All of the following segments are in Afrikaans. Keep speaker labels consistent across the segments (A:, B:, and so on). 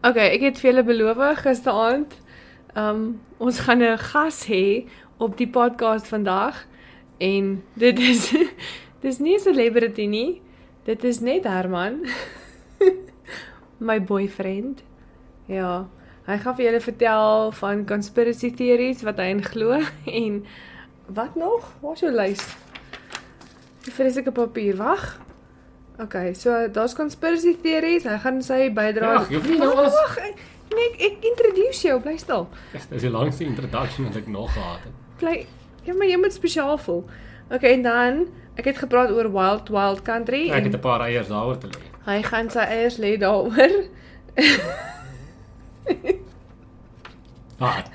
A: Okay, ek het vir julle beloof gisteraand, ons gaan 'n gas hê op die podcast vandag en dit is dis nie 'n celebrity nie. Dit is net Herman, my boyfriend. Ja, hy gaan vir julle vertel van conspiracy theories wat hy in glo en wat nog? Waar is jou lys? Die vreeslike papier, wag. Okay, so daar's conspiracy theories, hy gaan sy bydra.
B: Ja, jy hoef nie nou alles.
A: Wag, nee, ek introduce jou, bly stil.
B: Dis die langste introduction wat ek nog gehad het.
A: Bly, ja, maar jy moet spesiaal voel. Okay, en dan, ek het gepraat oor Wild Country.
B: Ek het 'n paar eiers daaroor te lê.
A: Hy gaan sy eiers lê daaroor.
B: Wat?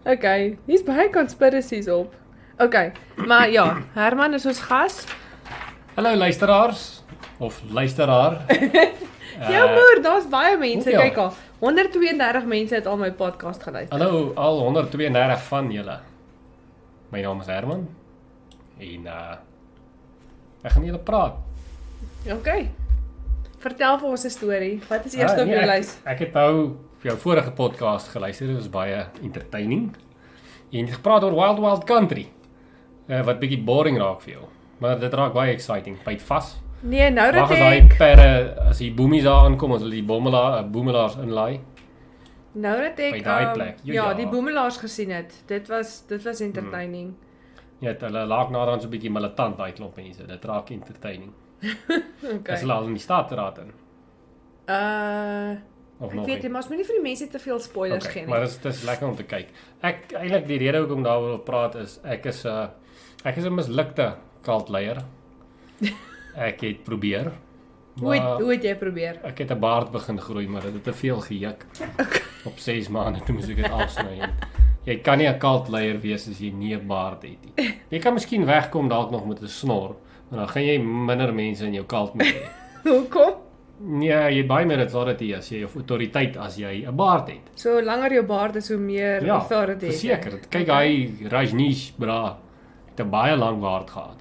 A: Okay, hier's baie conspiracies op. Okay, maar ja, Herman is ons gas.
B: Hallo luisteraars of luisteraar.
A: Jou moer, daar's baie mense,
B: hoeveel?
A: kyk al. 132 mense het al my podcast geluister.
B: Hallo al 132 van julle. My naam is Herman en ek gaan julle praat.
A: Okay. Vertel vir ons 'n storie. Wat is eers op jou lys?
B: Ek het nou vir jou vorige podcast geluister, dit was baie entertaining. En jy het gepraat oor Wild Country. Wat bietjie boring raak vir jou. Maar dit raak baie exciting. Byt vas.
A: Nee, nou dat
B: Wag as
A: ek
B: daai perre, as die boemies daar aankom, as hulle die boemelaars inlaai.
A: nou dat ek
B: by daai plek,
A: ja,
B: ja.
A: die boemelaars gesien het. Dit was entertaining.
B: Ja, hulle laak naderhand so 'n bietjie militant daai klomp mense. Dit raak entertaining.
A: Okay.
B: Is hulle al in die staatsraad in? Of
A: Ek
B: nog
A: weet
B: nie?
A: nie, maar ons moet nie vir die mense te veel spoilers
B: Okay,
A: gee nie.
B: maar dis lekker om te kyk. Ek eintlik die rede hoekom daaroor wil praat is ek is 'n mislukte kultleier. Ek het probeer.
A: Hoe het jy probeer?
B: Ek het 'n baard begin groei, maar dit het te veel gejuk. Op 6 maande toe moes ek dit afsny. Jy kan nie 'n kultleier wees as jy nie 'n baard het nie. Jy kan miskien wegkom dalk nog met 'n snor, maar dan gaan jy minder mense in jou kult mee hê.
A: Hoekom?
B: Nee, jy het baie meer authority as jy of autoriteit as jy 'n baard het.
A: So langer jou baard is, hoe meer
B: Ja,
A: authority.
B: verseker. Kyk, hy Rajneesh bra het 'n baie lang baard gehad.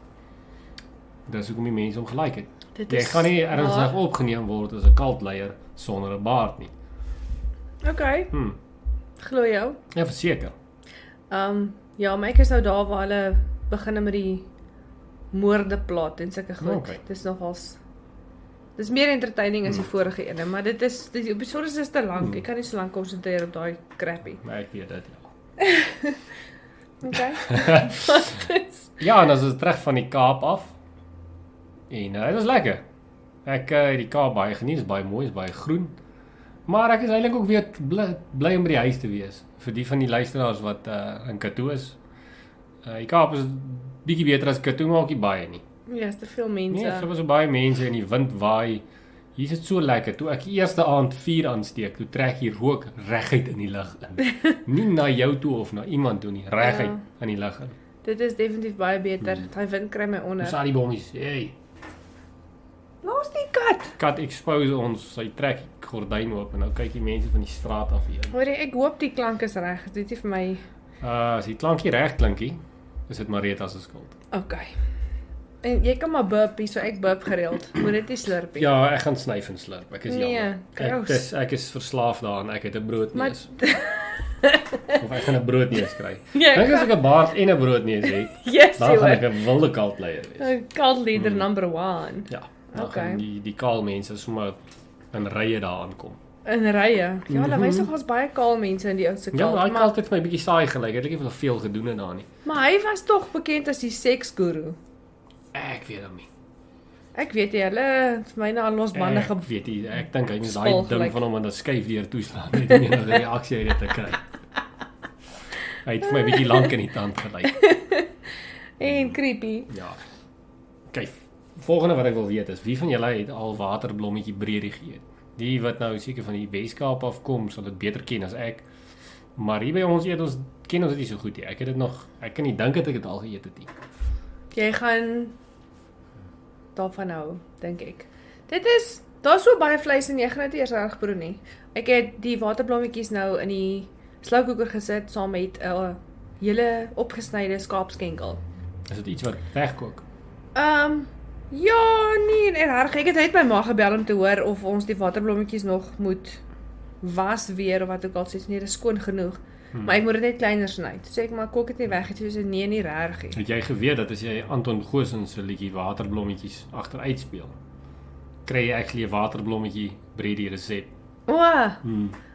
B: Dis hoekom die mense hom gelike het.
A: Dit
B: Jy
A: is
B: gaan nie ernstig opgeneem word as 'n kultleier sonder 'n baard nie.
A: Okay, glo jou.
B: Ja, verseker.
A: Ja, maar ek is nou daar waar hulle begin met die moorde plot en sulke goed.
B: Okay.
A: Dis nogals dis meer entertaining as die vorige ene, maar dit is die episodes is te lank. Ek kan nie so lank konsentreer op daai crappy.
B: Maar ek weet dit ja.
A: Okay.
B: Ja, en as ons terug van die Kaap af. En dit was lekker. Ek het die Kaap baie geniet, is baie mooi, is baie groen. Maar ek is eintlik ook weer bly om by die huis te wees. Vir die van die luisteraars wat in Katoo is. Die Kaap is bietjie beter as Katoo, maar ook nie baie nie.
A: Ja, is te veel mense.
B: Nee, so was so baie mense en die wind waai. Hier is dit so lekker. Toe ek die eerste aand vuur aansteek, toe trek jy rook reguit in die lug in. Nie na jou toe of na iemand toe nie, reguit in die lug in.
A: Dit is definitief baie beter. Daai wind kry my onder.
B: Dis al die bommies. Hey,
A: Los die kat.
B: kat expose ons, sy trek die gordyn oop en nou kyk die mense van die straat af hier.
A: Hoor jy, ek hoop die klank is reg. Dit is vir my
B: As die klankie reg klinkie, is dit Marita se skuld.
A: okay. En jy kan maar burp hier, so ek burp gereeld. Moet dit nie slurp nie.
B: Ja, ek gaan snyf en slurp. Ek is
A: Nee,
B: jammer.
A: gross.
B: Ek is verslaaf daaraan. Ek het 'n
A: Maar
B: broodneus. Of ek gaan 'n broodneus kry.
A: Ja,
B: Dink as ek 'n baard en 'n broodneus het,
A: yes,
B: dan gaan
A: jy
B: ek 'n wilde kultleier wees.
A: cult leader number 1.
B: Ja, dan
A: Okay.
B: gaan die kaal mense sommer in rye daar aankom.
A: In rye. Ja, hulle wys nog ons baie kaal mense in die ou se
B: Ja,
A: cult.
B: maar hy kan altyd vir my bietjie saai gelyk. Ek het nie veel gedoen in daar nie.
A: Maar hy was tog bekend as die seksguru.
B: Ek weet hom nie.
A: Ek weet jy, hulle vir my na losbande
B: Ek weet nie, ek dink hy moet
A: Spul
B: daai ding
A: gelyk.
B: van hom aan 'n skuif deur toeslaan net om enige reaksie uit dit te kry. Hy het vir my bietjie lank in die tand gelyk.
A: en creepy.
B: Ja. Kyk, volgende wat ek wil weet is wie van julle het al waterblommetjie breedie geëet? Die wat nou seker van die Weskaap afkom, sal dit beter ken as ek. Maar hier by ons ken ons dit nie so goed nie. Ek kan nie dink dat ek dit al geëet het nie.
A: Jy gaan daarvan hou, dink ek. Daar's so baie vleis en jy gaan dit nie eers reg proe nie. Ek het die waterblommetjies nou in die slowcooker gesit saam met 'n hele opgesnyde skaapskenkel.
B: Is dit iets wat wegkook?
A: Ja, nee, en reg, ek het uit my ma gebel om te hoor of ons die waterblommetjies nog moet was weer of wat ook al sê, nee, dis skoon genoeg. Maar ek moet dit net kleiner sny. Toe sê ek maar kook dit nie weg, het sy nee, nie reg nie.
B: Het jy geweet dat as jy Anton Goosen se liedjie Waterblommetjies agteruit speel, kry jy actually 'n waterblommetjie breedie resep.
A: O,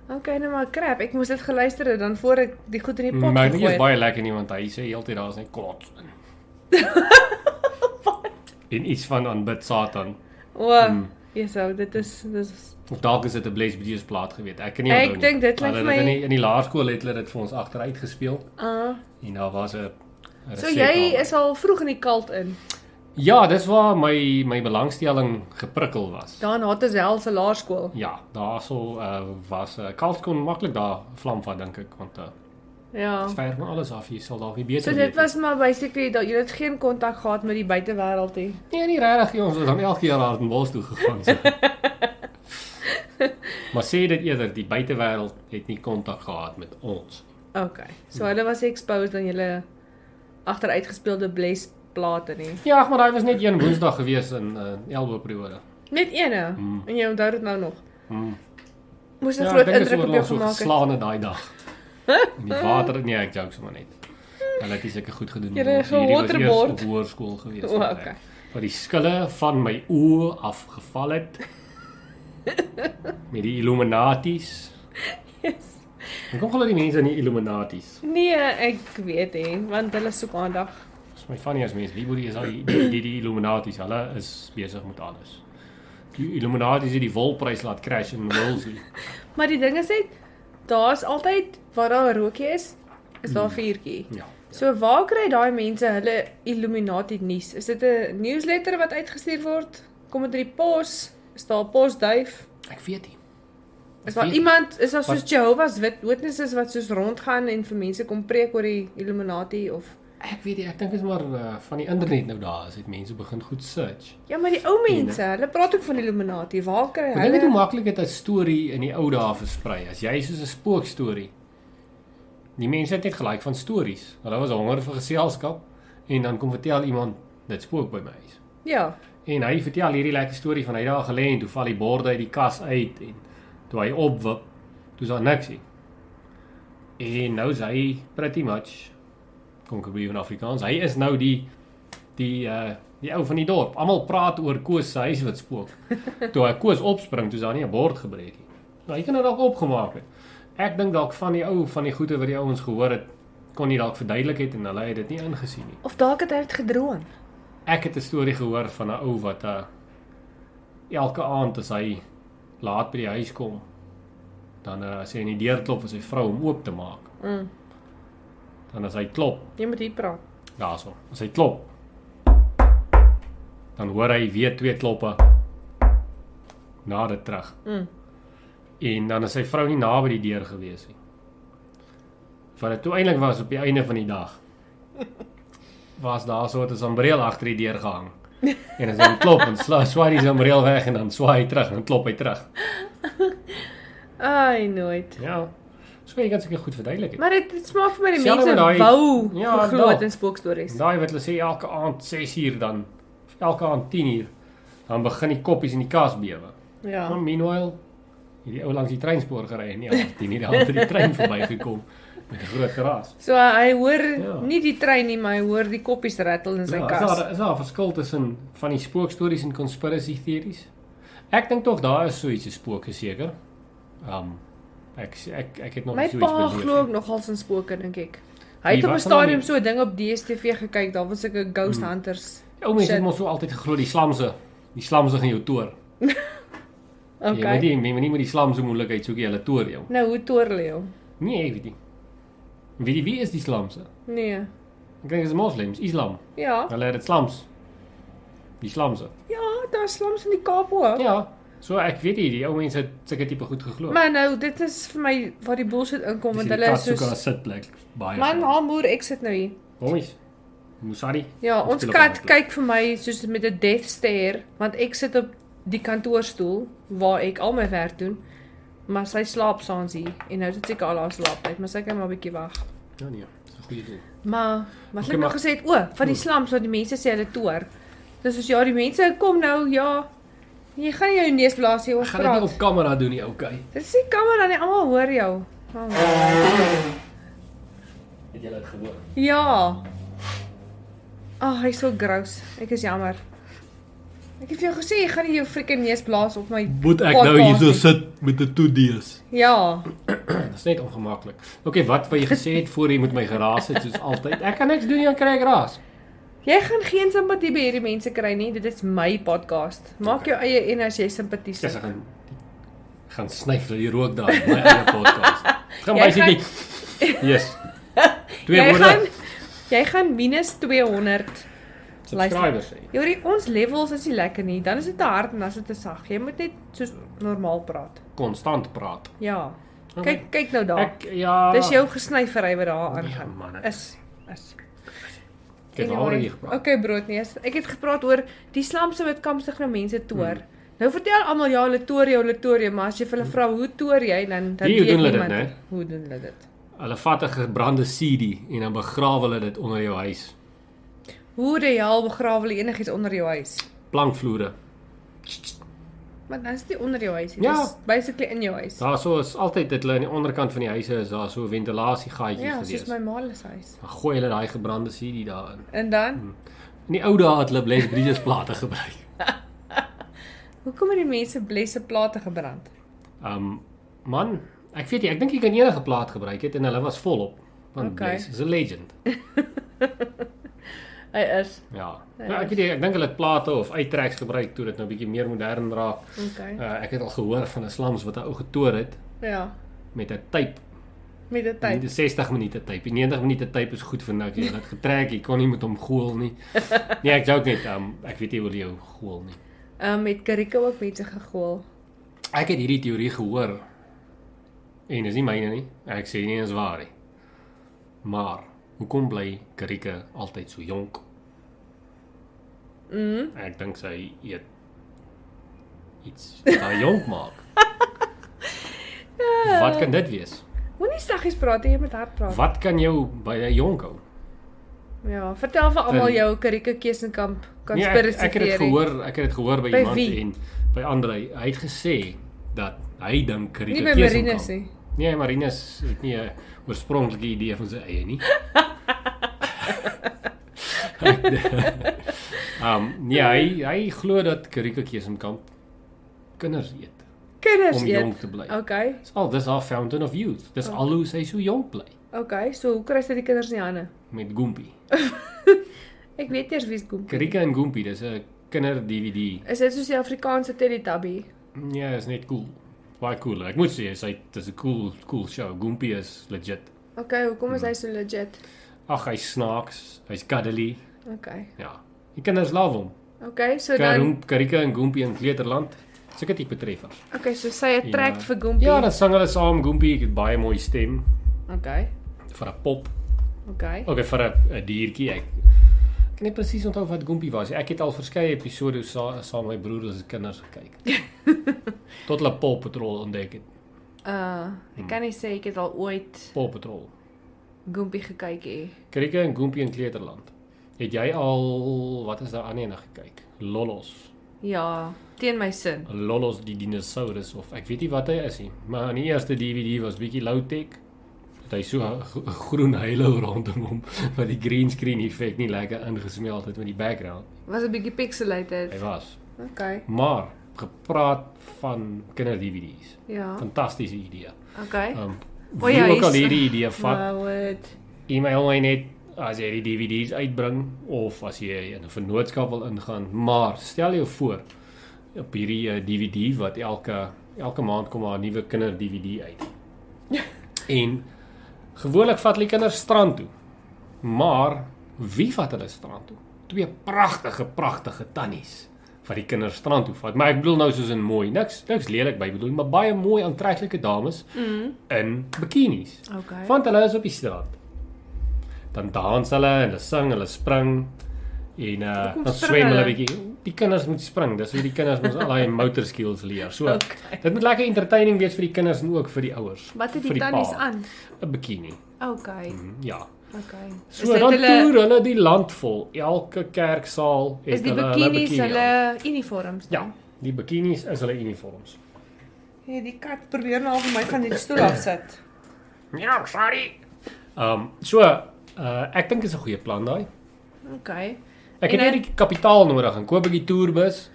A: okay, nou maar crap, ek moes dit geluister het dan voor ek die goed in die pot
B: Maar
A: gegooi
B: dit is
A: het.
B: baie lekker nie, want hy sê heeltyd daar is net klots in. En iets van aanbid Satan.
A: O, jeso, dit is
B: Of dalk is dit 'n Blaze Beatles plaat geweet. Ek kan nie
A: Ek
B: onthou nie.
A: dink dit lyk
B: Hulle
A: vir
B: het
A: my-
B: in die laerskool het hulle dit vir ons agteruit gespeel. En daar was 'n
A: So
B: resep
A: jy
B: daarby.
A: is al vroeg in die kult in.
B: Ja, dis waar my belangstelling geprikkel was.
A: Daar in Hattesel se laerskool.
B: Ja, daarso was Kals kon maklik daar vlam van dink ek, want
A: Ja.
B: dit ver van alles af, jy sal dalk nie beter
A: So dit was maar basically dat jy het geen kontak gehad met die buitewêreld nie.
B: Nee, nie regtig nie, ons het dan elke jaar aan Bos toe gegaan. So. Maar sê dit eerder, die buitewêreld het nie kontak gehad met ons.
A: Okay. So hulle was exposed aan julle agteruitgespeelde blesplate nie.
B: Ja, maar daai was net een Woensdag gewees in Elbo-periode.
A: Net eene. En jy onthou dit nou nog. Moes 'n
B: Ja,
A: groot
B: ek dink dit
A: indruk op jou
B: was so
A: gemaak het.
B: geslaane daai dag. In die water, nee, ek joke sommer net. Hulle het nie seker goed gedoen.
A: Julle
B: Ons hierdie was eers
A: gewaterboard.
B: op hoërskool gewees.
A: O, okay.
B: Waar die skille van my oë afgeval het. Met die Illuminaties.
A: Yes.
B: Ek kom glo die mense in die Illuminaties.
A: Nee, ek weet nie, want hulle soek aandag.
B: Dis my funny as mense, die is al die Illuminaties, hulle is besig met alles. Die Illuminaties het die wolprys laat crash in Wolseley.
A: Maar die ding is net, daar's altyd waar daar 'n rookie is daar 'n vuurtjie.
B: Ja.
A: So waar kry daai mense hulle Illuminati nuus? Is dit 'n newsletter wat uitgestuur word? Kom dit in die pos? Is daar 'n posduif?
B: Ek weet nie.
A: Is daar iemand, is daar soos Jehovah's Witnesses wat soos rondgaan en vir mense kom preek oor die Illuminati of
B: Ek weet nie, ek dink dit is maar van die internet nou daar is, het mense begin goed search.
A: ja, maar die ou mense, hulle praat ook van die Illuminati. Waar kry
B: Maar dink jy hoe
A: hulle?
B: maklik dit 'n storie in die ou dae versprei? As jy soos 'n spookstorie. Die mense het net gelyk van stories. Hulle was honger vir geselskap en dan kom vertel iemand dit spook by my huis.
A: Ja.
B: En hy vertel hierdie lekker storie van hy daar gelê en toe val die borde uit die kas uit en toe hy opwip, toe is daar niks nie. En nou is hy pretty much kom ek probeer in Afrikaans. Hy is nou die ou van die dorp. Almal praat oor Koos se huis wat spook. Toe hy Koos opspring, toe is daar nie 'n bord gebreek nie. Nou hy kan dit dalk opgemaak het. Ek dink dalk van die goeie wat die ouens gehoor het, kon nie dalk verduidelik het en hulle het dit nie ingesien nie.
A: Of dalk het hy dit gedroom.
B: Ek het 'n storie gehoor van 'n ou wat elke aand as hy laat by die huis kom, dan as hy in die deur klop vir sy vrou om oop te maak. Dan as hy klop,
A: Jy moet hier praat.
B: daarso. As hy klop, dan hoor hy weer 2 kloppe na dit terug. En dan is sy vrou nie naby die deur gewees nie. Wat dit toe eintlik was op die einde van die dag, was daar so 'n sambreel agter die deur gehang. En as hy klop en swaai die sambreel weg en dan swaai hy terug en dan klop hy terug.
A: Ai, nooit.
B: Ja. So jy kan seker goed verduidelik het.
A: Maar dit smaak vir my die
B: Selfs met
A: mense
B: daai-
A: wou
B: Ja,
A: glo
B: dalk.
A: in spookstories.
B: Daai wat hulle sê elke aand 6:00 dan elke aand 10:00 dan begin die koppies in die kas bewe.
A: Ja.
B: Maar meanwhile hierdie ou langs die treinspoor gery en ja, 10:00 dan het die trein verbygekom met 'n groot geraas.
A: So hy hoor
B: Ja.
A: nie die trein nie, maar hy hoor die koppies rattle in sy
B: Ja,
A: kas.
B: is daar 'n verskil tussen van die spookstories en conspiracy theories? Ek dink tog daar is so iets 'n spook seker. Ek het nog
A: My
B: nie so iets
A: pa
B: beleef
A: glo
B: nie.
A: ook nogal in spooke, dink ek. Hy
B: Wie
A: het op 'n
B: was er nog
A: stadium
B: nie?
A: so 'n ding op DStv gekyk, daar was sulke ghost hunters.
B: Ou mense
A: Shit.
B: het mos so altyd geglo die slamse gaan jou toer. Jy moet
A: Okay.
B: nie met die slamse moeilikheid soek jy hulle toer jou.
A: Nou hoe toorel jy?
B: Nee, ek weet nie. Weet jy wie is die slamse?
A: Nee.
B: Ek dink dit is moslems, Islam.
A: Ja.
B: Hulle het dit slams. Die slamse.
A: Ja, daar slams in die Kaap ook.
B: Ja. So ek weet nie, die ou mense het sulke tipe goed geglo.
A: Maar nou, dit is vir my waar die bullshit inkom, want hulle is
B: soos 'n
A: soos
B: sitplek baie.
A: man, hamoer, ek sit nou hier.
B: Homies. Musari.
A: Ja,
B: Ons
A: ons
B: speel op
A: kat
B: ander plek.
A: kyk vir my soos met 'n death stare, want ek sit op die kantoorstoel waar ek al my werk doen, maar sy slaap saans hier en nou sit seker al haar slaaptyd, maar sy kan maar 'n bietjie wag.
B: Ja nee, dis 'n goeie ding.
A: Maar wat
B: Okay,
A: ek nog
B: maar-
A: gesê het, van die slams wat die mense sê hulle toer. Dis soos ja, die mense kom nou, ja. Jy gaan nie jou neus blaas nie, ons
B: Gaan dit nie
A: praat.
B: op kamera doen nie, okay.
A: Dis nie kamera nie, almal hoor jou. Oh,
B: Het jy dit gehoor?
A: ja. Hy's so gross. Ek is jammer. Ek het vir jou gesê, jy gaan nie jou freaking neus blaas op my
B: Moet ek
A: podcast
B: nou hier so
A: nie.
B: sit met 'n toedees?
A: Ja.
B: Dit is net ongemaklik. Okay, wat jy gesê het voor jy met my geraas het soos altyd. Ek kan niks doen nie, dan kry ek raas.
A: Jy gaan geen simpatie by hierdie mense kry nie. Dit is my podcast. Maak jou eie en as jy simpatie
B: Dis
A: soek.
B: gaan snyf dat jy rook daar in my eie podcast. Gaan
A: Jy
B: basically yes. 200
A: Jy gaan minus 200
B: subscribers hê.
A: Jorie, ons levels is nie lekker nie. Dan is dit te hard en dan is dit te sag. Jy moet net soos normaal praat.
B: Konstant praat.
A: Ja.
B: Okay.
A: Kyk nou daar.
B: Ja.
A: Dis jou gesnyfery wat daar
B: Nee,
A: aangaan.
B: man,
A: Is.
B: Ek het al hier gepraat.
A: Okay, broodneus. Ek het gepraat oor die slamse wat kamstig nou mense toer. Nou vertel almal ja, hulle toer, maar as jy vir hulle vra hoe toer jy dan
B: Wie
A: weet
B: doen hulle
A: niemand.
B: dit, né?
A: Hoe doen hulle dit?
B: Hulle vat 'n gebrande CD en dan begrawe hulle dit onder jou huis.
A: Hoe die hel begrawe hulle enigiets onder jou huis?
B: Plankvloere.
A: Maar dan is dit nie onder jou huis nie.
B: Ja.
A: Dis basically in jou huis.
B: Daar so is altyd dit hulle aan die onderkant van die huise is daar so 'n ventilasiegaatjie
A: Ja,
B: gewees.
A: soos my ma se huis.
B: Dan gooi hulle daai gebrande CD daarin.
A: En dan,
B: In die ou dae het hulle Bless Bridges plate gebruik.
A: hoekom het die mense blesse plate gebrand?
B: Man, ek weet nie, ek dink jy kan enige plaat gebruik het en hulle was volop. Want
A: Okay.
B: Bless is 'n legend.
A: Hy is.
B: Ja.
A: Ja,
B: Nou, ek weet nie, ek dink hulle het plate of uittreks gebruik toe dit nou bietjie meer modern raak.
A: Okay.
B: Ek het al gehoor van 'n slams wat 'n ou getoer het
A: Ja,
B: met 'n type.
A: met die tyd.
B: Die 60 minute type. Die 90 minute type is goed vir nou. Jy het getrek, jy kon nie met hom gool nie. Nee, ek joke net. Ek weet nie hoe jy gool nie.
A: Met Karika ook mense gegool.
B: Ek het hierdie teorie gehoor. En dis nie myne nie. Ek sê nie eens waar nie. Maar hoekom bly Karika altyd so jonk? Ek dink sy eet iets wat haar jonk maak. Wat kan dit wees?
A: Moenie saggies praat, jy moet hard praat.
B: Wat kan jou by 'n jonk hou?
A: Ja, vertel vir almal
B: En-
A: jou Karika Kesenkamp
B: Nee,
A: conspiracy
B: ek het dit
A: theorie.
B: ek het dit gehoor by
A: By
B: iemand
A: wie?
B: en by Andre. Hy het gesê dat hy dink Karika
A: Nie by
B: Kesenkamp.
A: Marinus nie.
B: Nee, Marinus het nie 'n oorspronklike idee van sy eie nie. Nee, hy glo dat Karika Kesenkamp kinders eet
A: Kinders
B: om
A: eet.
B: jonk te bly.
A: Okay.
B: Dis haar fountain of youth. Dis al hoe sy so jonk bly
A: Okay, so hoe kry sy die kinders in die hande?
B: met Goompie.
A: Ek weet eers wie's Goempie.
B: Karika en Goompie, dis 'n kinder-DVD.
A: Is dit soos die Afrikaanse Teletubby?
B: Ja, is net cool. Baie cool. Ek moet sê, dis 'n cool show. Goompie is legit.
A: Okay, hoekom is hy so legit?
B: Ag, hy's snaaks, hy's cuddly.
A: Okay.
B: Ja. Die kinders love hom.
A: Okay, so dan
B: Karika en Goompie in Kleuterland. Sulke tipe treffers.
A: okay, so sy attract
B: Ja.
A: vir Goempie.
B: Ja, dan sang hulle saam. Goompie het baie mooi stem
A: Okay.
B: vir 'n pop.
A: Okay.
B: Okay, vir 'n diertjie. Ek kan nie presies onthou wat Goompie was nie. Ek het al verskeie episode saam met my broers se kinders gekyk. Tot hulle Paw Patrol ontdek het.
A: Ek kan nie sê ek het al ooit
B: Paw Patrol.
A: Goempie gekyk hê.
B: Karika en Goompie in Kleuterland. Het jy al wat is daar aan ene gekyk? Lollos.
A: Ja, teen my sin.
B: Lollos die dinosaurus of ek weet nie wat hy is nie, maar in die eerste DVD was bietjie low tech. Dat hy so 'n groen halo rondom hom wat die green screen effek nie lekker ingesmelt het met die background.
A: Was 'n bietjie pixelated.
B: Hy was.
A: Okay.
B: Maar gepraat van kinder DVD's.
A: Ja.
B: Fantastiese idee.
A: Okay.
B: Wie
A: ja,
B: ook al
A: is-
B: hierdie idee vat,
A: Wow, it.
B: e-mail my net as jy die DVD's uitbring of as jy in 'n vennootskap wil ingaan. Maar stel jou voor op hierdie DVD wat elke maand kom daar 'n nuwe kinder DVD uit. En gewoonlik vat hulle kinders strand toe. Maar wie vat hulle strand toe? Twee pragtige tannies wat die kinders strand toe vat. Maar ek bedoel nou soos in mooi, niks lelik by bedoel, maar baie mooi aantreklike dames in bikinis.
A: Okay.
B: Want hulle is op die strand. Dan dans hulle en hulle sing, hulle spring en
A: Hoekom
B: dan
A: spring
B: swem hulle
A: hulle?
B: bietjie. Die kinders moet spring. Dis hoe die kinders mos al daai motor skills leer. So,
A: Okay.
B: dit moet lekker entertaining wees vir die kinders en ook vir die ouers.
A: Wat het
B: vir
A: die tannies
B: pa.
A: aan?
B: 'n Bikini.
A: Okay.
B: Ja.
A: Okay.
B: So dan toer hulle die land vol. Elke kerksaal het
A: is die
B: hulle
A: bikinis
B: bikini aan.
A: hulle uniforms dan?
B: Ja, die bikinis is hulle uniforms.
A: Hey, die kat probeer nou vir my van die stoel afsit.
B: Ja, sorry. So, ek dink is 'n goeie plan daai.
A: Okay.
B: Ek het
A: En
B: net die kapitaal nodig en koop ek die toerbus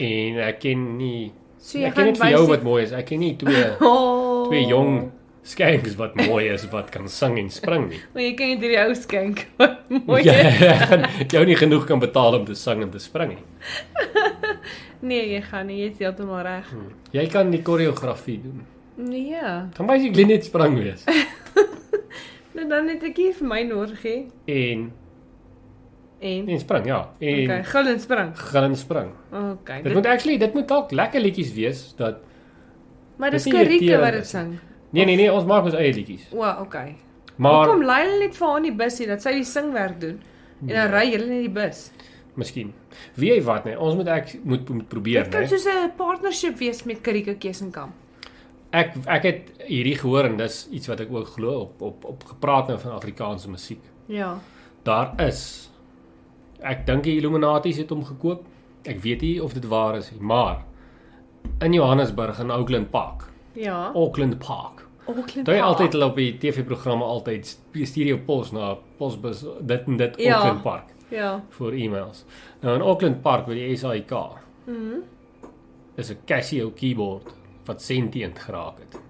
B: en ek ken nie
A: So jy
B: ek ken
A: gaan
B: net vir jou wat mooi is. Ek ken nie twee jong skanks wat mooi is wat kan sing en spring nie.
A: Maar jy kan nie die ou skenk wat mooi
B: Ja,
A: is.
B: jou nie genoeg kan betaal om te sing en te spring nie.
A: Nee, jy gaan nie, jy is heeltemal reg.
B: Jy kan die koreografie doen.
A: Nee.
B: Dan basically net spring wees.
A: Nou dan het ek hier vir my nodig hê.
B: En spring, ja. En
A: Okay, gil en spring.
B: gaan en spring.
A: Okay.
B: Dit moet dalk lekker liedjies wees dat
A: Maar dis
B: dit nie
A: Karike
B: irriterend
A: wat dit
B: is
A: sing.
B: Nee, ons maak ons eie liedjies.
A: O, okay.
B: Maar
A: Hoekom lei hulle net vir haar in die bus hier dat sy die singwerk doen en dan ry hulle net die bus?
B: miskien. Weet jy wat nee, ons moet probeer,
A: Dit kan
B: né?
A: soos 'n partnership wees met Karike Kesenkamp.
B: Ek het hierdie gehoor en dis iets wat ek ook glo op gepraat nou van Afrikaanse musiek.
A: Ja.
B: Daar is ek dink die Illuminaties het hom gekoop. Ek weet nie of dit waar is nie, maar in Johannesburg in Auckland Park.
A: Auckland
B: Toe jy altyd hulle op die TV-programme altyd stuur jou pos na posbus dit en dit
A: Ja.
B: Auckland Park
A: Ja.
B: vir e-mails. Nou in Auckland Park by die SAIK
A: Mhm.
B: is 'n Casio keyboard wat sentient geraak het.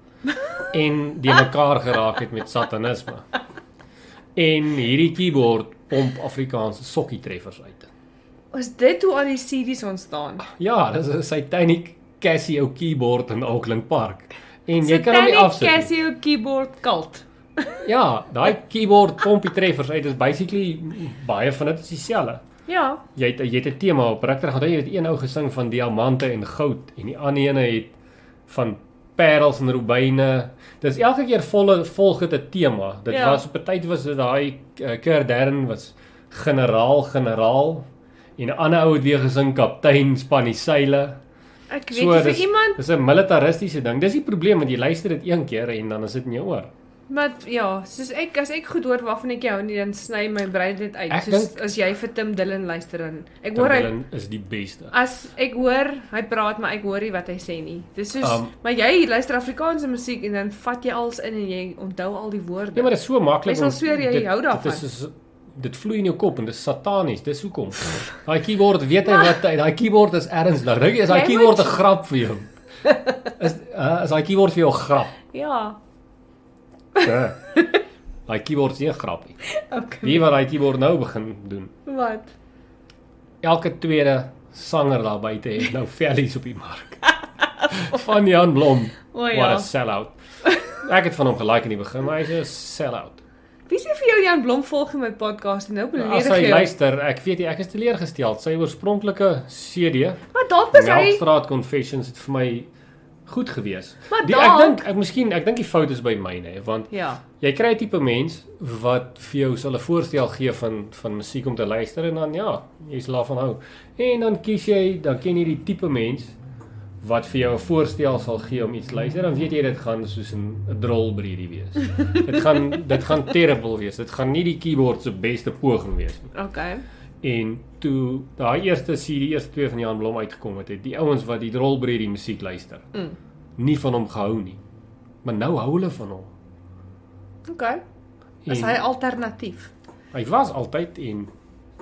B: En die mekaar geraak het met satanisme. En hierdie keyboard pomp Afrikaanse sokkietreffers uit.
A: Is dit hoe al die CD's ontstaan?
B: Ja, dis 'n satanic Casio keyboard in Auckland Park. En jy kan hom nie
A: Satanic
B: afsit nie.
A: Casio keyboard cult.
B: Ja, daai keyboard pomp die treffers uit. Dit is basically baie van dit is dieselfde.
A: Ja.
B: Jy het 'n tema op regter gaan. Jy het een ou gesing van diamante en goud en die ander ene het van parels en rubyne. Dis elke keer volg dit 'n tema. Dit
A: Ja.
B: was op 'n tyd was dit daai Kerdern was generaal en 'n ander ou het weer gesing kaptein span die seile.
A: Ek weet nie vir iemand,
B: Dis 'n militaristiese ding. Dis die probleem want jy luister dit een keer en dan is dit in jou oor.
A: maar ja, soos as ek goed hoor waarvan ek jou nie dan sny my brein dit uit.
B: Ek
A: Soos
B: dink-
A: as jy vir Tim Dillon luister en ek hoor hy
B: Dylan is die beste.
A: as ek hoor hy praat maar ek hoor nie wat hy sê nie. Dis soos maar jy luister Afrikaanse musiek en dan vat jy alles in en jy onthou al die woorde.
B: Ja, maar dit is so maklik.
A: Jy sal sweer jy hou daarvan.
B: Dit vloei in jou kop en dit is satanies. Dis hoekom. Daai keyboard, weet jy wat, daai keyboard is ernstig. Dink jy is daai
A: Jy
B: keyboard
A: moet-
B: 'n grap vir jou? Is daai keyboard vir jou 'n grap?
A: Ja.
B: Ja. Daai keyboard is nie 'n grap nie.
A: Okay.
B: Wie wat daai keyboard nou begin doen?
A: Wat?
B: Elke tweede sanger daar buite het nou vellies op die mark. Van Jan Blom.
A: O ja.
B: What a sellout. Ek het van hom gelike in die begin, maar hy's 'n sellout.
A: Wie sê vir jou Jan Blom volg in my podcast en nou
B: As
A: beledig
B: hy
A: jy?
B: luister, ek weet nie, ek is teleurgestel. Sy oorspronklike CD,
A: Maar dalk is hy
B: Melkstraat Confessions het vir my goed gewees.
A: Maar
B: Ek
A: dalk-
B: dink ek dink die fout is by myne, want
A: Ja.
B: jy kry 'n tipe mens wat vir jou sal 'n voorstel gee van musiek om te luister en dan ja, jy sal daarvan hou. En dan ken jy die tipe mens wat vir jou 'n voorstel sal gee om iets te luister, dan weet jy dit gaan soos 'n drolbreedie wees. dit gaan terrible wees. Dit gaan nie die keyboard se beste poging wees nie.
A: Okay.
B: En toe daai eerste twee van Jan Blom uitgekom het, die ouens wat die drolbreedie musiek luister, nie van hom gehou nie. Maar nou hou hulle van hom.
A: Okay. Is hy alternatief?
B: Hy was altyd en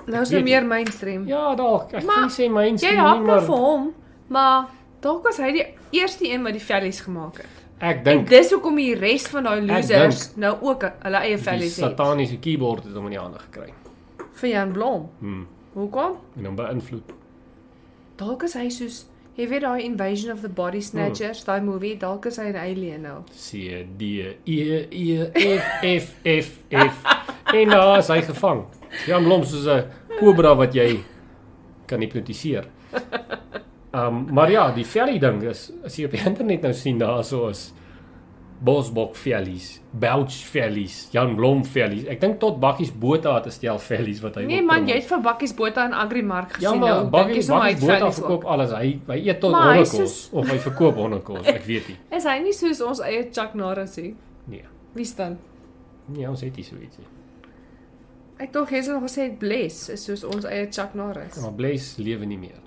A: Nou is
B: weet
A: hy meer mainstream.
B: ja, dalk ek
A: Maar
B: kan nie sê mainstream
A: Jy hak
B: nie,
A: nou
B: maar
A: vir hom, maar dalk was hy die eerste een wat die vellies gemaak het.
B: ek
A: En
B: dink
A: dis hoekom die res van daai losers nou ook hulle eie
B: die
A: vellies het.
B: sataniese keyboard het hom in die hande gekry.
A: Vir Jan Blom. Hoekom?
B: En hom beïnvloed.
A: Dalk is hy soos, jy weet daai Invasion of the Body Snatchers, daai movie, dalk is hy 'n alien nou.
B: C D E F en daar is hy gevang. Jan Blom soos 'n kobra wat jy kan hipnotiseer. Maar ja, die vellie ding is as jy op die internet nou sien daar so is Bosbok vellies, Belch vellies, Jan Blom vellies. Ek dink tot Bakkies Botha het 'n stel vellies wat hy
A: Nee
B: ook
A: man,
B: promote.
A: jy het vir Bakkies Botha in Agrimark gesien
B: Ja, maar
A: nou.
B: Bakkies
A: hy het
B: Botha
A: vellies
B: verkoop
A: ook.
B: alles. Hy eet tot
A: Maar hy is
B: hondekos of hy verkoop hondekos, ek weet nie.
A: Is hy nie soos ons eie Chuck Norris nie?
B: Nee.
A: Wie staan?
B: Nee, ons het nie so iets nie.
A: Ek dink jy het nog gesê Bless is soos ons eie Chuck Norris.
B: Maar Blaze lewe nie meer.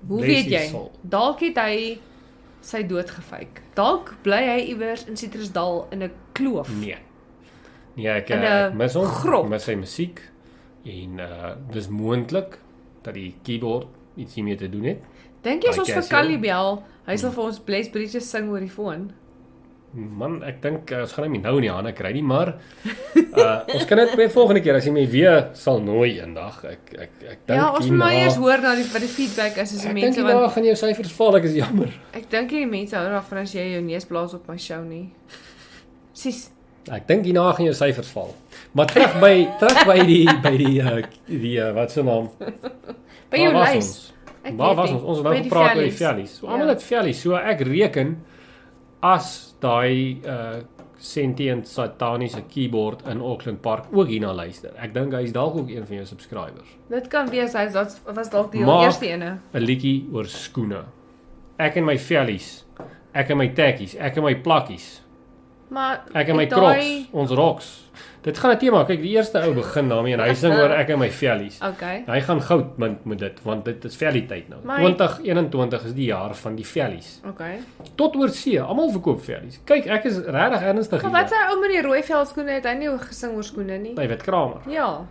A: Hoe
B: Bless
A: weet
B: is
A: jy?
B: sal.
A: Dalk het hy sy dood gefake. Dalk bly hy iewers in Citrusdal in 'n kloof.
B: Nee. Nee, ek
A: In 'n
B: ek mis hom,
A: grot.
B: ek mis sy musiek en dis moontlik dat die keyboard iets hiermee te doen het.
A: Dink jy as ons vir
B: Casio.
A: Callie bel, hy sal vir ons Bless Bridges sing oor die foon?
B: Man, ek dink ons gaan hom nie nou in die hande kry nie, maar ons kan dit by volgende keer as jy my weer sal nooi eendag. Ek dink
A: Ja, ons moet maar eers hoor na wat die feedback is as die
B: Ek dink
A: mense
B: die
A: want
B: dae gaan jou syfers val, ek is jammer.
A: ek dink die mense hou daarvan as jy jou neus blaas op my show nie. Sis,
B: Ek dink hierna gaan jou syfers val. Maar terug by die wat se naam?
A: by jou
B: Waar was
A: lys.
B: ons?
A: Ek
B: Waar
A: weet
B: was
A: nie.
B: ons? Ons het nou
A: By die
B: gepraat oor die
A: vellies.
B: vellies.
A: Ja.
B: Almal het vellies. So ek reken as daai sentient sataniese keyboard in Auckland Park ook hierna luister. Ek dink hy is dalk ook een van jou subscribers.
A: Dit kan wees hy was dalk die
B: Maak
A: eerste ene.
B: 'n liedjie oor skoene. Ek en my vellies. Ek en my tekkies, ek en my plakkies.
A: Maar
B: Ek en my
A: het
B: crocs, ons rocks. Dit gaan 'n tema. Kyk, die eerste ou begin daarmee en hy sing oor ek en my vellies.
A: Okay.
B: Hy gaan goud mint met dit want dit is vellie tyd nou.
A: Maar-
B: 2021 is die jaar van die vellies.
A: Okay.
B: Tot oor see, almal verkoop vellies. Kyk, ek is regtig ernstig
A: Maar wat sy ou met die rooi velskoene het hy nie gesing oor skoene nie?
B: David Kramer.
A: Ja.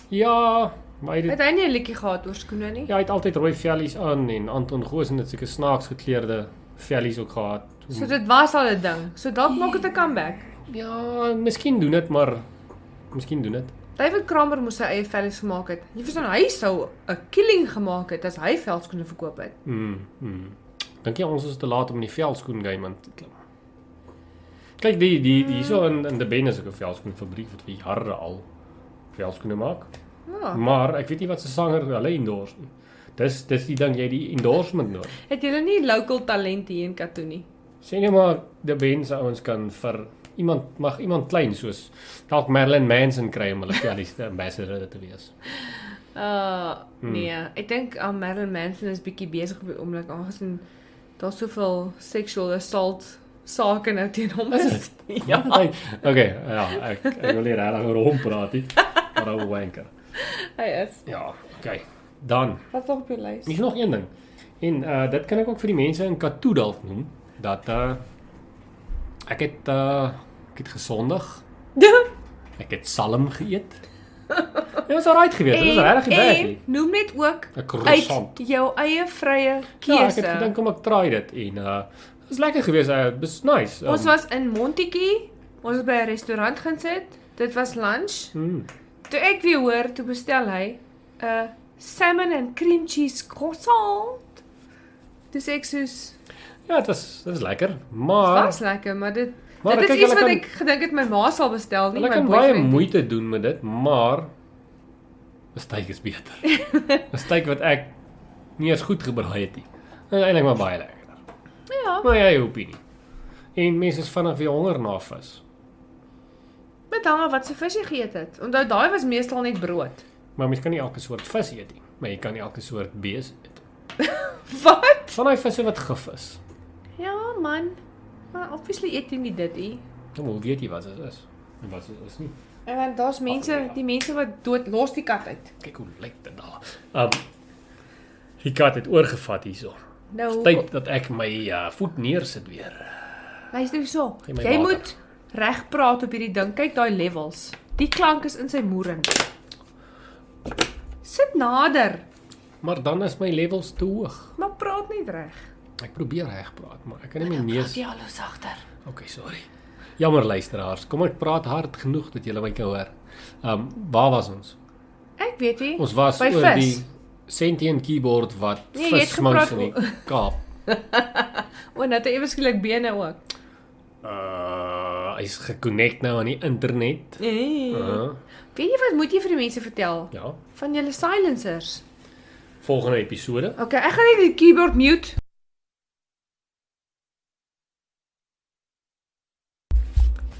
B: Ja, maar
A: Het hy nie 'n liedjie gehad oor skoene nie?
B: hy het altyd rooi vellies aan en Anton Goosen het seker snaaks gekleurde vellies ook gehad.
A: So dit was al 'n ding. So dalk maak dit 'n comeback.
B: Ja, miskien doen dit, maar miskien doen dit.
A: David Kramer moes sy eie vellies gemaak het. Jy verstaan, hy sou 'n killing gemaak het as hy velskoene verkoop het.
B: Dink jy ons is te laat om in die velskoen game in te klim? Kyk, die hierso in die Ben is ook 'n velskoenfabriek wat vir jare al velskoene maak.
A: Ja.
B: Maar ek weet nie wat se sanger hulle endorse nie. Dis die ding jy die endorsement nodig.
A: Het julle nie local talent hier in Katoo nie?
B: Sê net maar die Ben se ouens kan vir iemand klein soos dalk Marilyn Manson kry om hulle vellies te ambassador te wees.
A: Nee, ek dink Marilyn Manson is bietjie besig op die oomblik aangesien daar's soveel sexual assault sake nou teen hom is.
B: Ja. Okay, ja, ek wil nie regtig oor hom praat nie. Maar ou wanker.
A: Hy is.
B: Ja, okay. Dan
A: Wat nog op jou lys?
B: is nog een ding. En dit kan ek ook vir die mense in Katoo dalk noem dat ek het gesondig. Ek het salm geëet. Dit was alright geweest. Dit was regtig nie bad nie.
A: Noem net ook
B: 'n croissant.
A: uit jou eie vrye
B: Ja, ek
A: keuse.
B: het gedink om ek try dit en dit was lekker geweest. Dit was nice.
A: Ons was in Montetjie. Ons het by 'n restaurant gaan sit. Dit was lunch. Toe ek weer hoor, toe bestel hy 'n salmon and cream cheese croissant. Dis ek soos,
B: Ja, dit was lekker,
A: dit
B: maar
A: was lekker, maar dit
B: Maar
A: is
B: kyk,
A: iets
B: hulle
A: wat
B: kan-
A: ek gedink het my ma sal bestel nie,
B: hulle
A: my
B: kan baie
A: boyfriend nie.
B: moeite doen met dit, maar 'n steak is beter. 'n Steak wat ek nie eens goed gebraai het nie. Dit is eintlik maar baie lekkerder.
A: Ja,
B: Maar jy opinie. En mense is vinnig weer honger na vis.
A: met hang af wat se vis jy geëet het. Onthou daai was meestal net brood.
B: Maar mens kan nie elke soort vis eet nie, maar jy kan nie elke soort bees eet.
A: Wat?
B: Van daai visse wat gif is.
A: Ja, man. Maar obviously eet jy nie dit nie.
B: Dan moet weet jy wat dit is. En wat dit is nie.
A: En want daar's mense, die mense wat dood los die kat uit.
B: Kyk hoe lyk dit daar. Die kat het oorgevat hierso.
A: Nou,
B: Tyd dat ek my voet neersit weer.
A: luister hierso.
B: Gee my
A: Jy
B: water.
A: moet reg praat op hierdie ding. Kyk daai levels. Die klank is in sy moering. Sit nader,
B: Maar dan is my levels te hoog.
A: maar praat net reg.
B: Ek probeer reg praat, maar ek kan nie my neus.
A: Ja, hallo sagter.
B: Okay, sorry. Jammer luisteraars. Kom ek praat hard genoeg dat julle my kan hoor. Waar was ons?
A: Ek weet nie.
B: Ons was
A: By
B: oor
A: vis.
B: die sentient keyboard wat
A: Nee, jy het
B: vis smous in
A: gepraat
B: die Kaap.
A: O, net ewe skielik bene ook.
B: Hy's gekonnekt nou aan die internet.
A: Weet jy wat moet jy vir die mense vertel?
B: Ja,
A: Van julle silencers.
B: volgende episode.
A: Okay, ek gaan net die keyboard mute.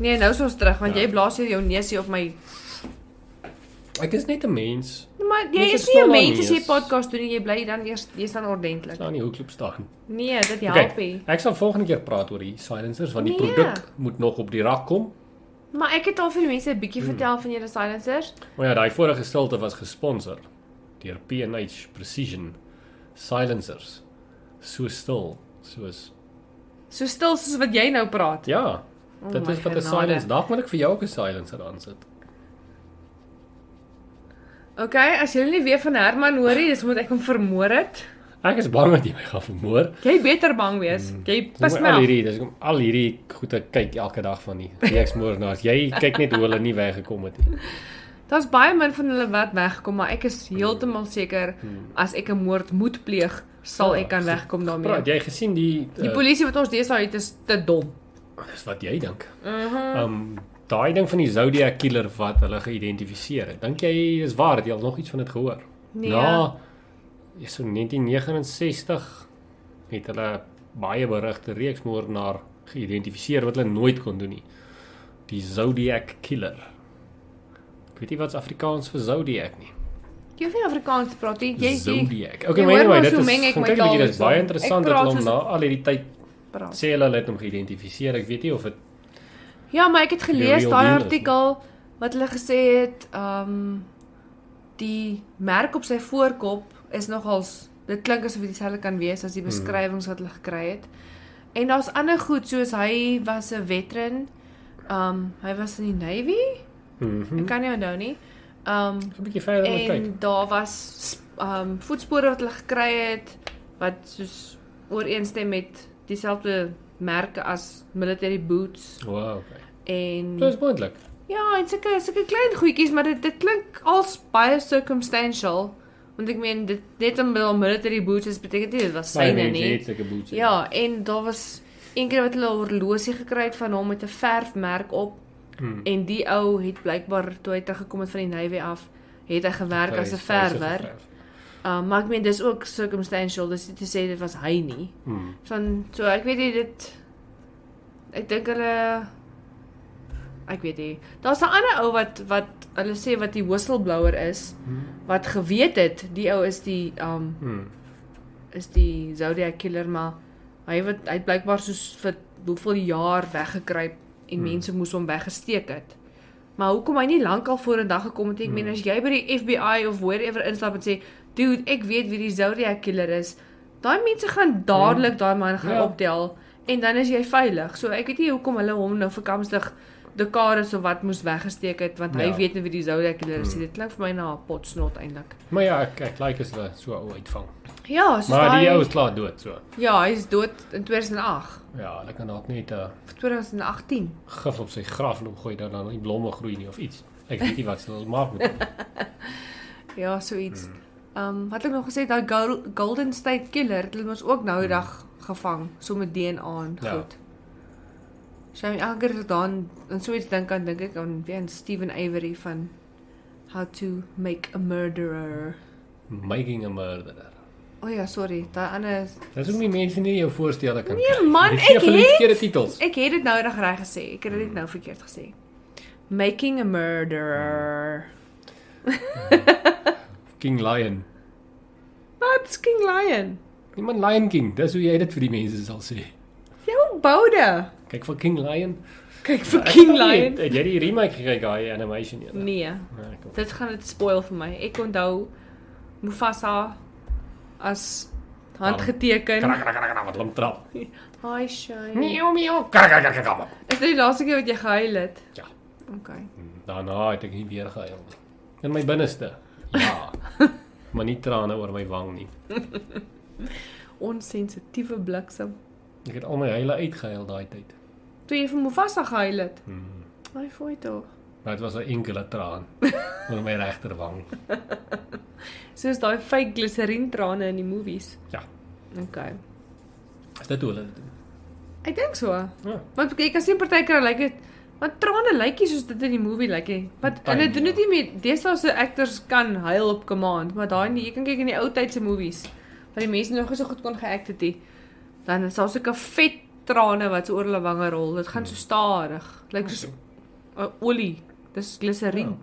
A: Nee, nou is ons terug want
B: Ja.
A: jy blaas hier jou neusie op my.
B: Ek is net 'n mens.
A: Maar jy
B: Net
A: is
B: een
A: nie 'n
B: small
A: mens as jy
B: neus.
A: podcast doen en jy bly dan eers jy's dan ordentlik.
B: Staan nie hoekloop staan.
A: Nee, dit help nie.
B: Ek sal volgende keer praat oor die silencers want die
A: Nee.
B: produk moet nog op die rak kom.
A: Maar ek het al vir die mense 'n bietjie vertel van julle silencers.
B: Maar ja, daai vorige stilte was gesponsor deur P&H Precision Silencers. So stil, soos
A: So stil soos wat jy nou praat.
B: ja, dit
A: my
B: is wat 'n
A: genade.
B: silence. Dalk moet ek vir jou ook 'n silencer aansit.
A: Okay, as julle nie weer van Herman hoor nie, dis moet ek hom vermoor het.
B: Ek is bang dat jy my gaan vermoor.
A: Jy beter bang wees. Jy pas my
B: al
A: af.
B: hierdie, dis kom al hierdie goede kyk elke dag van die reeksmoordenaars. Jy kyk net hoe hulle nie weggekom het nie.
A: Daar's baie min van hulle wat wegkom, maar ek is heeltemal seker as ek 'n moord moet pleeg, sal ek kan wegkom daarmee.
B: Praat jy gesien die
A: Die polisie wat ons deesdae het is te dom.
B: dis wat jy dink. Daai ding van die Zodiac killer wat hulle geïdentifiseer het. Dink jy is waar? Het jy al nog iets van dit gehoor?
A: Nee.
B: So 1969 het hulle baie berigte reeksmoordenaar geïdentifiseer wat hulle nooit kon doen nie. Die Zodiac killer. Ek weet nie wat's Afrikaans vir Zodiac nie.
A: Jy hoef nie Afrikaans te praat nie. Jy
B: Zodiac.
A: jy
B: Okay,
A: hoor
B: maar anyway,
A: mos
B: dit
A: hoe meng
B: is
A: ek my
B: kyk 'n
A: taal
B: bietjie, dit is baie
A: so.
B: interessant
A: Ek
B: dat
A: praat
B: hulle hom
A: soos-
B: na al hierdie tyd
A: praat.
B: sê hulle het hom geïdentifiseer. Ek weet nie of dit
A: Ja, maar ek het gelees
B: real
A: daai
B: deal is,
A: artikel wat hulle gesê het, die merk op sy voorkop is nogals, dit klink asof dit dieselfde kan wees as die beskrywings wat hulle gekry het. En daar's ander goed soos hy was 'n veteran, hy was in die Navy, ek kan nie onthou nie.
B: 'n bietjie verder moet kyk.
A: En daar was voetspore wat hulle gekry het wat soos ooreenstem met dieselfde merke as military boots
B: Wow, okay.
A: en
B: Dit is moontlik.
A: ja, en sulke klein goedjies, maar dit klink als baie circumstantial. Want ek meen dit net om met military boots is beteken nie dit was syne nie.
B: Het sulke boots.
A: Ja, en daar was een keer wat hulle 'n horlosie gekry het van hom met 'n verfmerk op. En die ou het blykbaar toe hy teruggekom het van die Navy af, het hy gewerk as 'n verwer. Maar ek meen dis ook circumstantial, dis nie te sê dit was hy nie. Van so ek weet nie dit ek dink hulle ek weet nie. Daar's 'n ander ou wat hulle sê wat die whistleblower is, wat geweet het die ou is die is die Zodiac killer, maar hy het blykbaar soos vir hoeveel jaar weggekruip en mense moes hom weggesteek het. Maar hoekom hy nie lankal voor 'n dag gekom het nie? Ek meen as jy by die FBI of wherever instap en sê, "Dude, ek weet wie die Zodiac killer is." Daai mense gaan dadelik daai man gaan optel en dan is jy veilig. So ek weet nie hoekom hulle hom nou verkamstig dekades of wat moes weggesteek het, want hy weet nie wie die Zodiac killer is. Dit klink vir my na 'n potsnot eintlik.
B: Maar ja, ek like as hulle so ou uitvang.
A: Ja, soos
B: Maar die
A: daai-
B: ou is klaar dood so.
A: Ja, hy is dood in 2008
B: Ja, hulle kan dalk net 'n
A: of 2018.
B: gif op sy graf loop gooi dat dan nie blomme groei nie of iets. Ek weet nie wat se hulle maak met hom.
A: Ja, so iets. Wat ek nog gesê daai Golden State Killer, het hulle mos ook nou die dag gevang, so met DNA en
B: Ja.
A: goed. So elke keer dan en so iets dink ek aan weer aan Stephen Avery van How to Make a Murderer.
B: Making a murderer.
A: O ja, sorry, daai ander is
B: Dis ook nie mense nie jou voorstelle kan
A: Nee man,
B: Jy gee
A: ek
B: vir die
A: het
B: verkeerde titels.
A: Ek het dit nou reg gesê. Ek het dit nou verkeerd gesê. Making a Murderer.
B: King Lion.
A: Wat's King Lion?
B: Niemand Lion King, dis hoe jy dit vir die mense sal sê.
A: Jou boude.
B: Kyk vir King Lion.
A: Kyk vir King Lion.
B: Het jy die remake gekyk, daai animation een?
A: Nee.
B: Kom.
A: Dit gaan dit spoil vir my. Ek onthou Mufasa as handgeteken.
B: Krak wat hom trap.
A: Hi Shine.
B: Miau miau. Krak.
A: Is dit die laaste keer wat jy gehuil het?
B: Ja.
A: Okay.
B: Daarna het ek nie weer gehuil nie. In my binneste. Ja. Maar nie trane oor my wang nie.
A: Onsensitiewe bliksem.
B: Ek het al my huile uitgehuil daai tyd.
A: Toe jy vir Mufasa gehuil het. Ai, fooi tog.
B: Maar dit was 'n enkele traan oor my regterwang.
A: Soos daai fake glyserine trane in die movies.
B: Ja.
A: Okay.
B: Is dit hoe hulle dit doen?
A: Ek dink so.
B: Ja.
A: Want ek kan sien partykeer lyk dit want trane lyk nie soos dit in die movie lyk nie. Want hulle doen dit nie meer. Deesdae se actors kan huil op command, maar daai nie. Jy kan kyk in die ou tyd se movies waar die mense nog nie so goed kon geact het nie. Dan is daar sulke vet trane wat so oor hulle wange rol. Dit gaan so stadig. Lyk soos olie. Dis glyserine.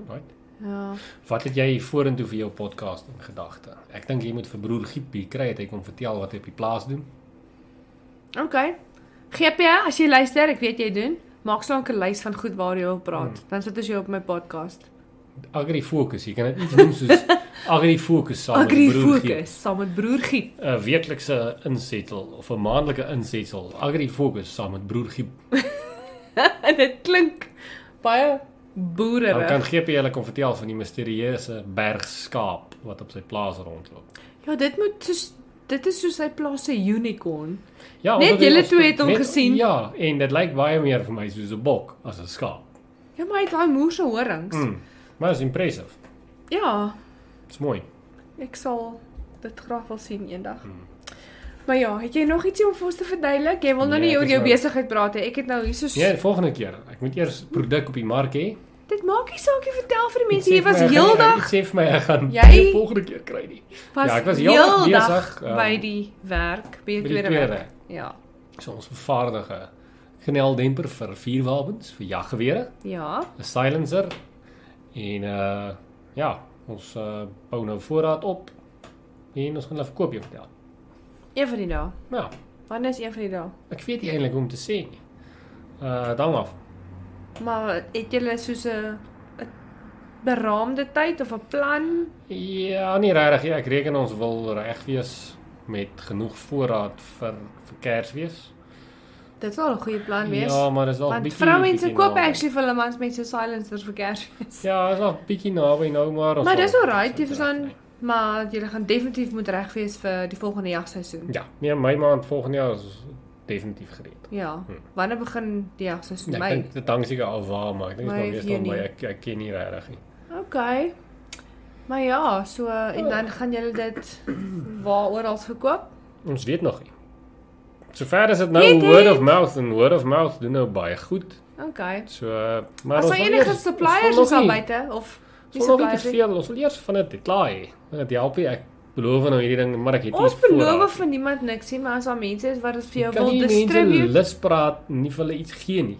B: Right.
A: Ja.
B: Wat het jy vorentoe vir jou podcast in gedagte? Ek dink jy moet vir broer Giepie kry het hy kom vertel wat hy op die plaas doen.
A: Okay. Geep jy as jy luister, ek weet jy doen. Maak solank 'n lys van goed waar jy wil praat. Dan sit ons jou op my podcast.
B: AgriFocus, jy kan dit iets noem soos AgriFocus saam met Broer Giep.
A: AgriFocus saam met Broer Giep.
B: 'n weeklikse insetsel of 'n maandelike insetsel. AgriFocus saam met Broer Giep.
A: En dit klink baie
B: Dan
A: boererig.
B: kan GP julle kom vertel van die misterieuse bergskaap wat op sy plaas rondloop.
A: Ja, dit is soos hy plaas se unicorn.
B: Ja,
A: Net
B: omdat hy
A: julle
B: ons-
A: twee het hom
B: net-
A: gesien.
B: Ja, en dit lyk baie meer vir my soos 'n bok as 'n skaap.
A: Ja, maar hy het daai moerse horings.
B: Maar is impressive.
A: Ja,
B: Dis mooi.
A: ek sal dit graag wil sien eendag. Maar ja, het jy nog ietsie om vir ons te verduidelik? Jy wil nou
B: Nee,
A: nie
B: ek
A: oor
B: is
A: jou
B: nou-
A: besigheid praat hè. Ek het nou hier soos
B: Ja, die volgende keer. Ek moet eers produk op die mark hê.
A: Dit maak nie saak jy vertel vir die mense
B: Sê
A: jy
B: vir
A: was
B: my,
A: heeldag
B: Ek sê vir my ek gaan
A: Jy-
B: die volgende keer kry nie. Ja, ek was heeldag besig,
A: by die werk, by jou
B: by die
A: tweede
B: tweede
A: werk. Ja.
B: So ons vervaardig 'n geneldemper vir vuurwapens, vir jaggewere,
A: Ja.
B: 'n silencer en ja, ons bou nou voorraad op en ons gaan hulle verkoop jou vertel.
A: Een van die dae.
B: Ja,
A: Wanneer is een van die dae?
B: ek weet nie eintlik hoe om te sê nie. Dan af.
A: Maar het julle soos 'n beraamde tyd of 'n plan?
B: Ja, nie regtig nie. Ek reken ons wil reg wees met genoeg voorraad vir Kersfees.
A: Dit sal 'n goeie plan wees.
B: Ja, maar dis al
A: Want
B: bietjie
A: vroumense
B: bietjie
A: koop
B: naby.
A: actually vir hulle mans met so silencers vir Kersfees.
B: Ja, is al bietjie naby nou maar. ons
A: Maar
B: sal-
A: dis alright, jy verstaan, maar julle gaan definitief moet reg wees vir die volgende jagseisoen.
B: Ja, nee, my maand volgende jaar is definitief gereed.
A: Ja. Wanneer begin die jagseisoen?
B: Ja, ek
A: Mei.
B: dink dit hang seker al waar, maar ek dink dit
A: Mei
B: is
A: of
B: nog meestal
A: Junie.
B: by ek ken nie regtig nie.
A: Okay. Maar ja, so en dan gaan julle dit waar oral verkoop?
B: Ons weet nog nie. Sover is dit nou
A: Weet jy?
B: word of mouth en word of mouth doen nou baie goed.
A: Okay.
B: So, maar
A: As
B: ons
A: daar
B: wil
A: enige
B: eers-
A: suppliers
B: ons wil
A: is daar
B: nog nie-
A: buite of die
B: Ons wil nog nie te
A: suppliers?
B: veel, ons wil eers van dit klaar hê. Dit help nie, ek beloof nou hierdie ding, maar ek het nie
A: Ons beloof
B: voorraad.
A: vir niemand niks nie, maar as daar mense is wat dit vir jou
B: Kan
A: wil
B: nie mense
A: distribute.
B: lus praat nie vir hulle iets gee nie.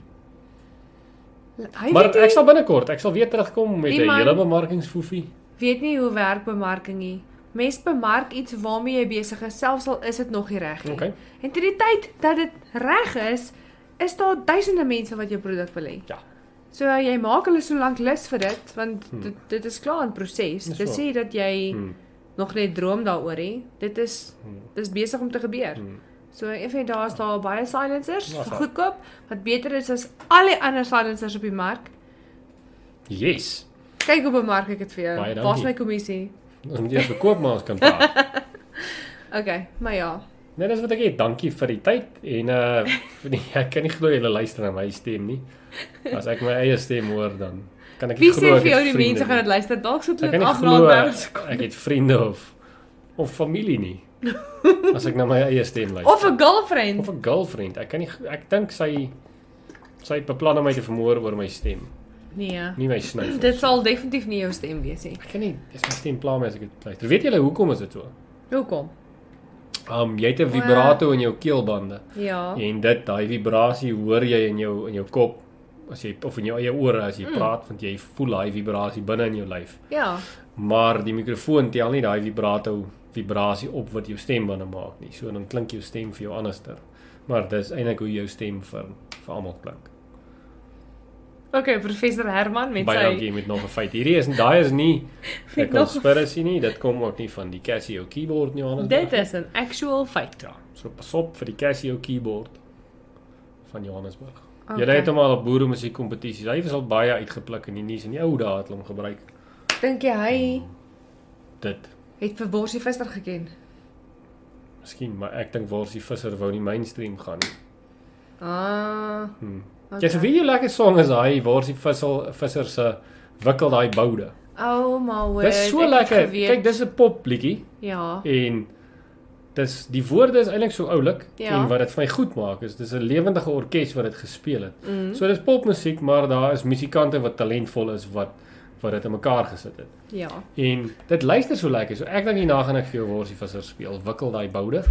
A: Hy
B: Maar
A: weet
B: ek
A: nie,
B: sal binnekort, ek sal weer terugkom met 'n
A: Iemand-
B: hele bemarkingsfoefie.
A: weet nie hoe werk bemarking nie. Mens bemark iets waarmee jy besig is, selfs al is dit nog nie reg nie.
B: Okay.
A: En teen die tyd dat dit reg is daar duisende mense wat jou produk wil hê.
B: Ja.
A: So jy maak hulle so lank lus vir dit, want dit is klaar in proses.
B: Dis
A: Dit
B: waar.
A: sê dat jy nog net droom daaroor hè. Dit is besig om te gebeur. So een van die dae is daar baie silencers
B: Ja,
A: vir
B: so.
A: goedkoop wat beter is as al die ander silencers op die mark.
B: Yes.
A: Kyk hoe bemark ek dit vir
B: Baie
A: jou.
B: dankie.
A: Waar's my kommissie?
B: Ons moet eers bekoop maar ons kan praat.
A: Okay, maar ja.
B: Nee, dis wat ek het. Dankie vir die tyd en vir die, ek kan nie glo julle luister na my stem nie. As ek my eie stem hoor dan kan ek nie
A: Wie
B: glo
A: sê
B: ek
A: vir jou
B: het
A: die
B: vriende
A: mense
B: nie.
A: gaan dit luister? Dalk sit
B: Ek
A: hulle
B: kan nie
A: aflaat
B: glo
A: by
B: ek het vriende of familie nie. As ek na my eie stem luister.
A: of 'n girlfriend.
B: Of 'n girlfriend. Ek dink sy beplan om my te vermoor oor my stem,
A: Nee.
B: nie my snuif.
A: Dit sal definitief nie jou stem wees nie.
B: Ek kan nie, dis my stem pla my as ek dit luister. Weet julle hoekom is dit so?
A: Hoekom?
B: Jy het 'n vibrato in jou keelbande.
A: Ja.
B: En daai vibrasie hoor jy in jou kop as jy of in jou eie ore as jy praat want jy voel daai vibrasie binne in jou lyf.
A: Ja.
B: Maar die mikrofoon tel nie daai vibrasie op wat jou stembande maak nie. So dan klink jou stem vir jou anderster. Maar dis eintlik hoe jou stem vir almal klink.
A: Okay, professor Herman met
B: Baie
A: sy
B: dankie met nog 'n feit. Daai is nie 'n
A: Met nog 'n-
B: conspiracy nie. Dit kom ook nie van die Casio keyboard nie Johannesburg.
A: Dit is 'n actual feit.
B: Ja, so pas op vir die Casio keyboard van Johannesburg.
A: Okay.
B: Julle het hom al op boere musiek kompetisies. Hy was al baie uitgepluk in die nuus en die ou dae het hulle hom gebruik.
A: Dink jy hy
B: Dit.
A: het vir Borsie Visser geken?
B: Miskien, maar ek dink Worsie Visser wou nie mainstream gaan nie.
A: Ah.
B: Jy sê wie lekker song is daai Worsie Visser se wikkel daai boude.
A: Oh my word.
B: Dis so
A: ek het
B: lekker.
A: geweet.
B: Kyk, dis 'n pop liedjie
A: Ja.
B: en die woorde is eintlik so oulik
A: Ja.
B: en wat dit vir my goed maak is dis 'n lewendige orkes wat dit gespeel het. So dis popmusiek, maar daar is musikante wat talentvol is wat dit in mekaar gesit het.
A: Ja.
B: En dit luister so lekker. So ek dink hierna gaan ek vir jou Worsie Visser speel. Wikkel daai boude.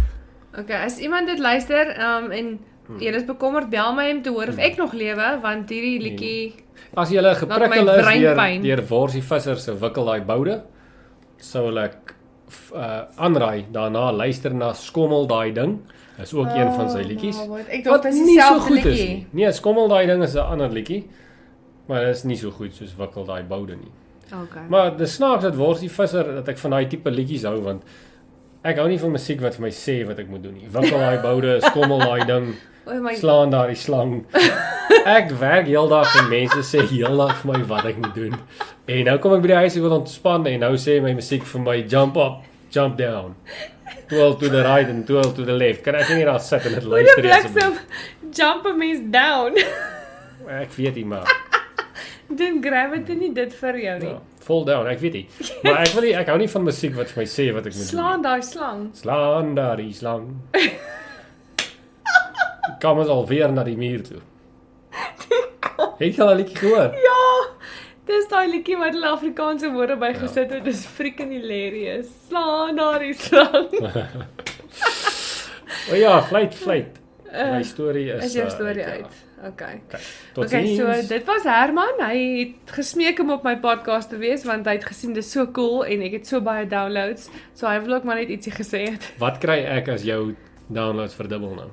A: Okay, as iemand dit luister, en jy is bekommerd, bel my om te hoor of ek nog lewe, want hierdie liedjie
B: As jy geprikkel
A: my
B: is
A: breinpyn.
B: deur Worsie Visser se Wikkel daai boude, sou ek aanraai daarna luister na Skommel daai ding Is ook een van sy liedjies.
A: Ek dink dit is dieselfde liedjie.
B: nie. Nee, Skommel daai ding is 'n ander liedjie. Maar dit is nie so goed soos Wikkel daai boude nie.
A: Okay.
B: Maar dis snaaks dat Worsie Visser dat ek van daai tipe liedjies hou want ek hou nie van musiek wat vir my sê wat ek moet doen nie. Wikkel daai boude, Skommel daai ding, slaan daai slang. Ek werk heeldag en mense sê heeldag vir my wat ek moet doen. En nou kom ek by die huis, ek wil ontspan en nou sê my musiek vir my jump up, jump down. Twirl to the right and twirl to the left. Kan ek nie daar sit en dit luister
A: asseblief? Jump a means down.
B: Ek weet nie maar.
A: Dink gravity nie dit vir jou nie.
B: Ja, fall down, ek weet nie. Maar ek hou nie van musiek wat vir my sê wat ek moet doen.
A: Slaan daai slang.
B: Slaan daai slang. Kom ons alweer na die muur toe. Het jy al 'n liedjie gehoor?
A: Ja, dis daai liedjie wat hulle Afrikaanse woorde by gesit het. Dis freaking hilarious. Slaan daai slang.
B: O ja, fluit. My storie is
A: jou storie uit. Okay.
B: Tot
A: so dit was Herman. Hy het gesmeek om op my podcast te wees want hy het gesien dis so cool en ek het so baie downloads. So hy wil ook maar net ietsie gesê het.
B: Wat kry ek as jou downloads verdubbel nou?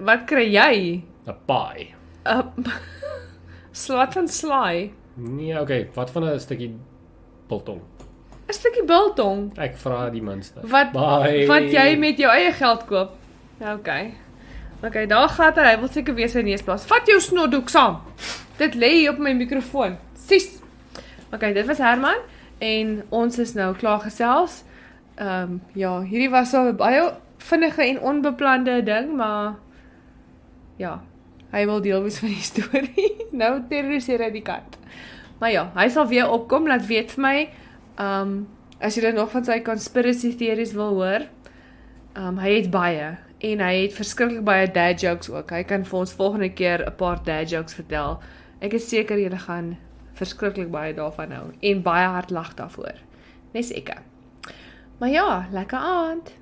A: Wat kry jy?
B: 'n Paai.
A: Slaat van slaai.
B: Nee, okay, wat van 'n stukkie biltong?
A: 'n Stukkie biltong.
B: Ek vra die minste.
A: Wat jy met jou eie geld koop. Okay, daar gaan hy wil seker weer sy neusblaas. Vat jou snotdoek saam. Dit lê hier op my mikrofoon. Sis. Okay, dit was Herman en ons is nou klaar gesels. Ja, hierdie was so baie vinnige en onbeplande ding, maar ja, hy wil deel wees van die storie. Nou terroriseer hy die kat. Maar ja, hy sal weer opkom, laat weet vir my. As jy nog van sy conspiracy theories wil hoor, hy het baie. En hy het verskriklik baie dad jokes ook. Hy kan vir ons volgende keer 'n paar dad jokes vertel. Ek is seker julle gaan verskriklik baie daarvan hou en baie hard lag daarvoor. Nes ek. Maar ja, lekker aand.